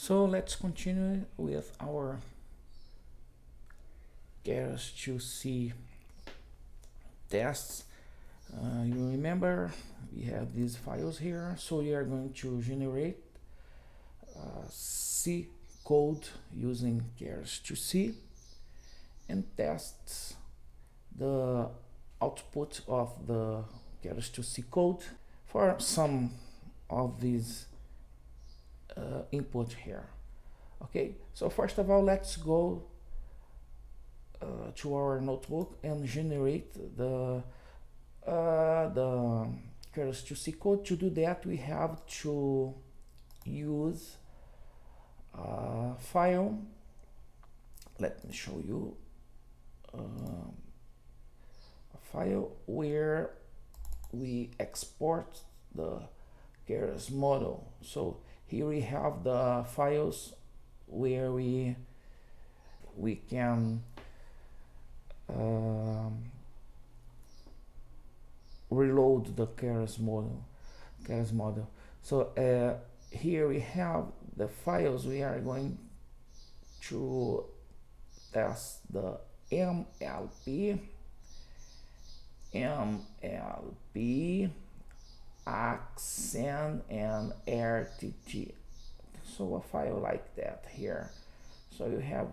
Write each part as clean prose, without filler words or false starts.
So let's continue with our Keras to see tests. You remember we have these files here, so we are going to generate C code using Keras to C and test the output of the Keras to C code for some of these input here. Okay, so first of all, let's go to our notebook and generate the Keras to C code. To do that, we have to use a file. Let me show you a file where we export the Keras model. So here we have the files where we can reload the Keras model. So here we have the files we are going to test: the MLP, accent, and RTT. So a file like that here. So you have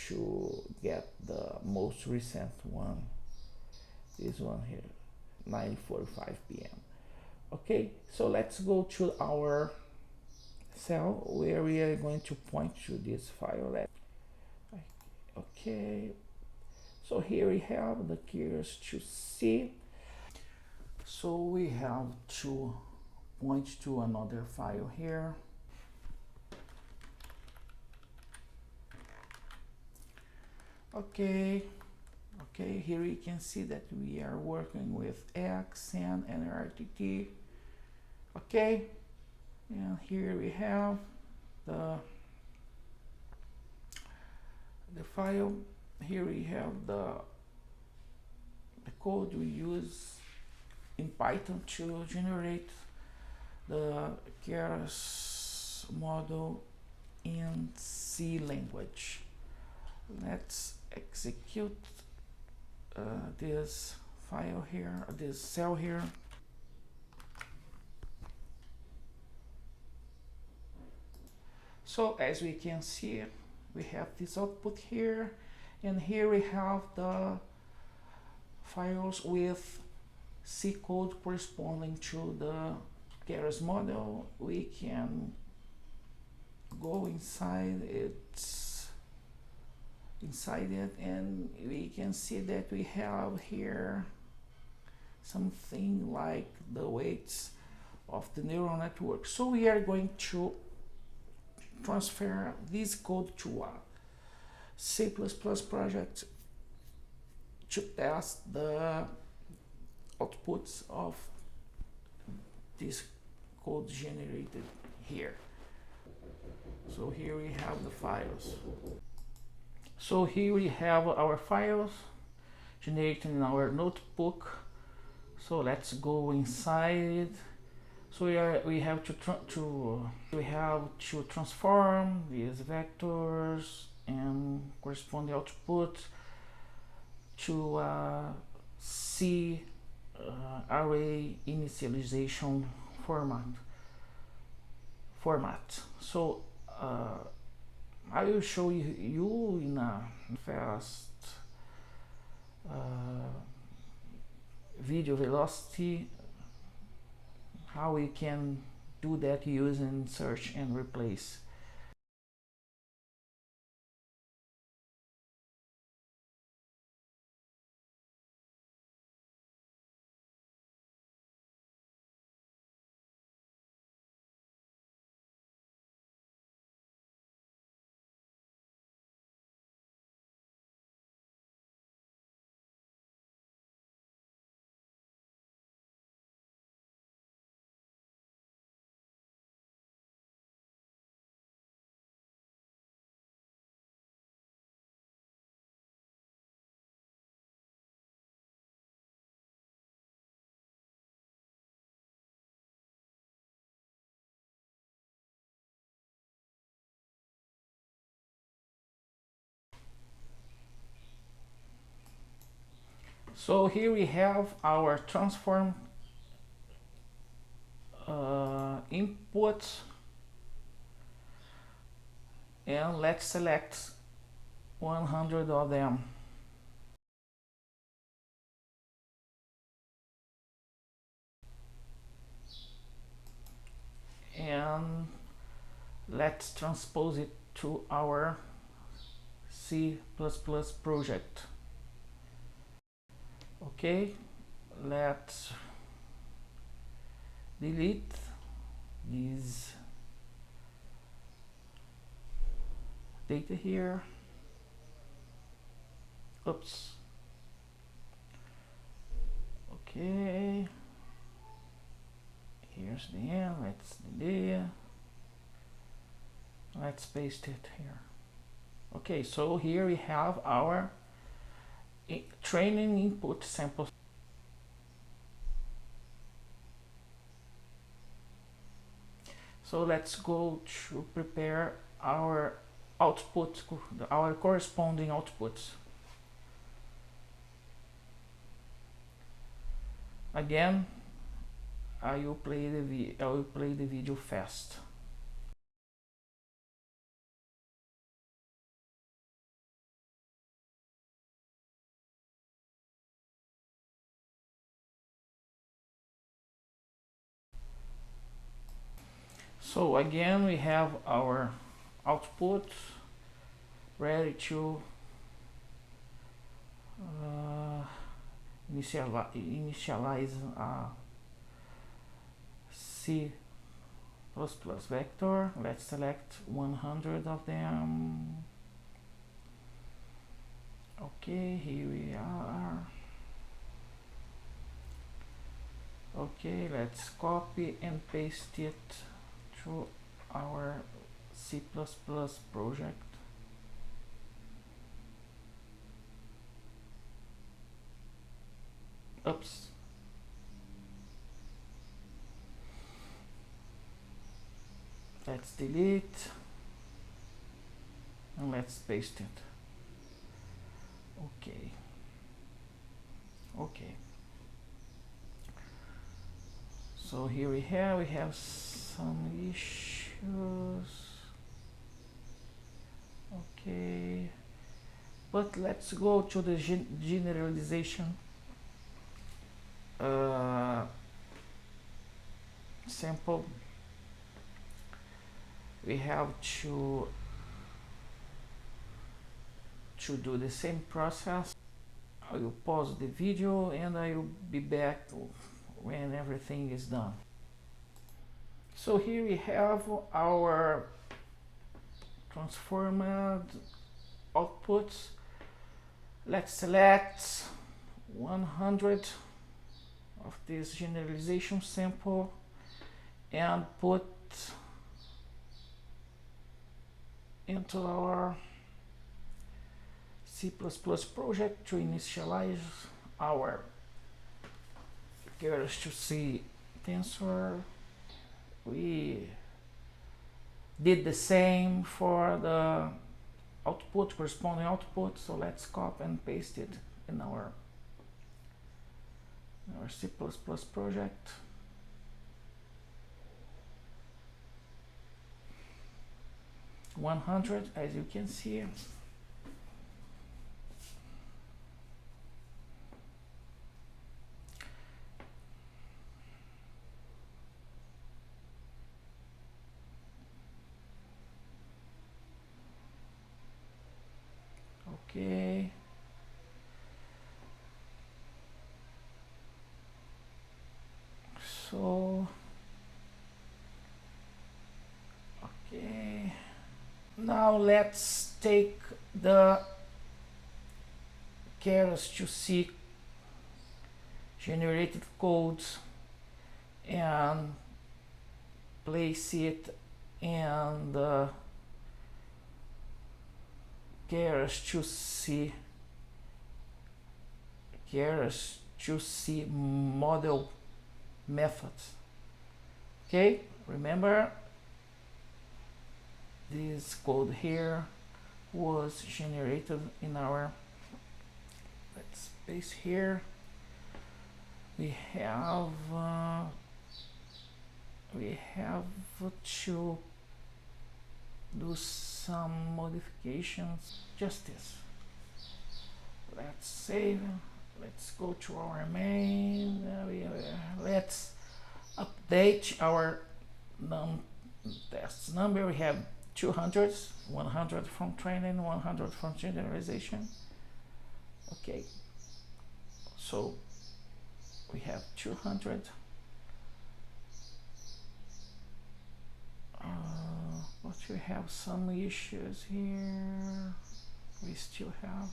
to get the most recent one, this one here, 9:45 p.m. Okay, so let's go to our cell where we are going to point to this file. Okay, so here we have the Keras to C. So we have to point to another file here. Okay, here you can see that we are working with accent and RTT. Okay, and here we have the file. Here we have the code we use in Python to generate the Keras model in C language. Let's execute this file here, this cell here. So as we can see, we have this output here, and here we have the files with C code corresponding to the Keras model. We can go inside it, and we can see that we have here something like the weights of the neural network. So we are going to transfer this code to a C++ project to test the outputs of this code generated here. So here we have the files. So here we have our files generated in our notebook. So let's go inside. So we have to transform these vectors and corresponding output to C array initialization format. So I will show you in a fast video velocity how we can do that using search and replace. So here we have our transform input, and let's select 100 of them. And let's transpose it to our C++ project. Okay, let's delete these data here. Oops. Okay, here's the end. Let's delete. Let's paste it here. Okay, so here we have our training input samples. So let's go to prepare our output, our corresponding outputs. Again, I will play the video fast. So again, we have our output ready to initialize a C++ vector. Let's select 100 of them. Okay, here we are. Okay, let's copy and paste it to our C++ project. Oops. Let's delete and let's paste it. Okay. Okay. So here we have some issues. Okay. But let's go to the generalization sample. We have to do the same process. I will pause the video and I will be back when everything is done. So here we have our transformed outputs. Let's select 100 of this generalization sample and put into our C++ project to initialize our Keras to C tensor. We did the same for the output, corresponding output, so let's copy and paste it in our C++ project. $100, as you can see. Okay. So, okay. Now let's take the Keras to C generated codes and place it in the Keras to C model methods. Okay, remember this code here was generated in our, let's base here. We have to do some modifications. Just this. Let's save. Let's go to our main. Let's update our tests number. We have 200, 100 from training, 100 from generalization. Okay, so we have 200. But we have some issues here. We still have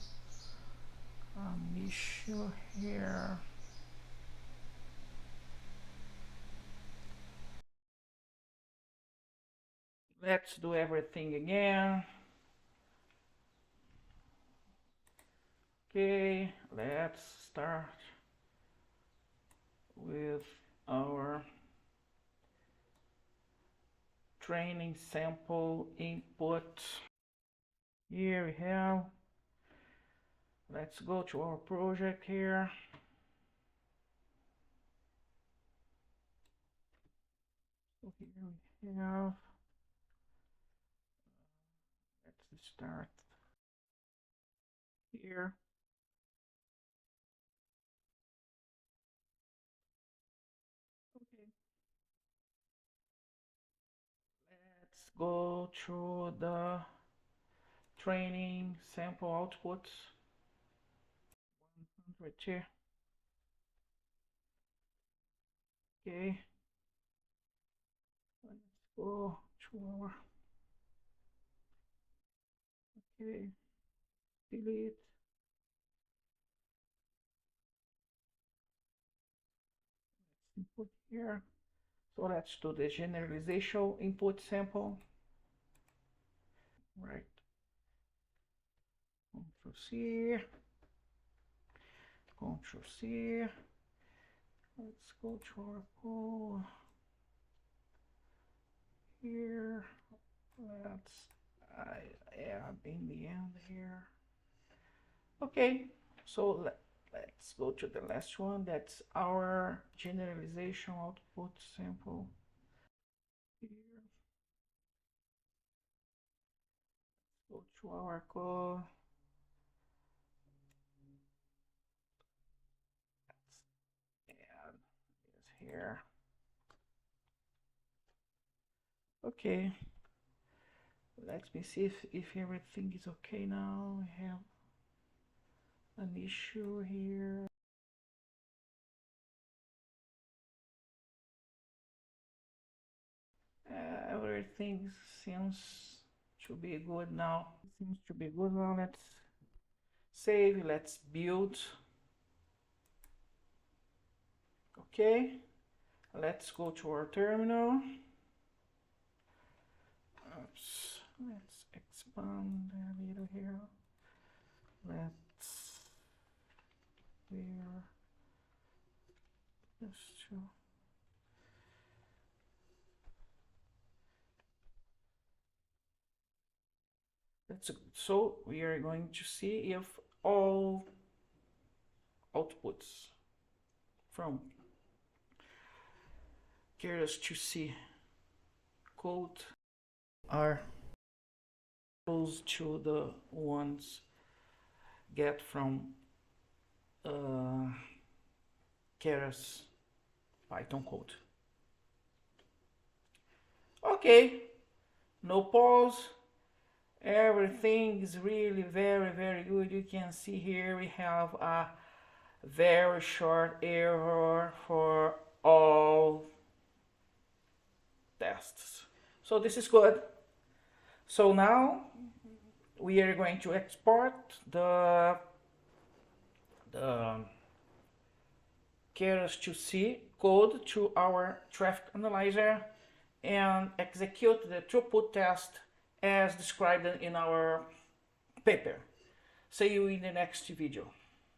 an issue here. Let's do everything again. Okay, let's start with our training sample input. Here we have, let's go to our project here. So here we have, let's start here. Okay. Let's go to the training sample outputs. 102. Okay. Let's go to our, okay, delete. Let's input here. So let's do the generalization input sample. Right. Ctrl C. Ctrl C. Let's go to our pool here. Let's add in the end here. Okay, so let's go to the last one. That's our generalization output sample here. Go to our code. Let's add this here. Okay, let me see if everything is okay now. We have an issue here. Everything seems to be good now. Seems to be good now. Let's save. Let's build. Okay. Let's go to our terminal. Oops. Let's expand a little here. Let's clear this too. So we are going to see if all outputs from Keras to C code are close to the ones get from Keras Python code. Okay, no pause. Everything is really very good. You can see here we have a very short error for all tests. So this is good. So now we are going to export the Keras to C code to our traffic analyzer and execute the throughput test as described in our paper. See you in the next video.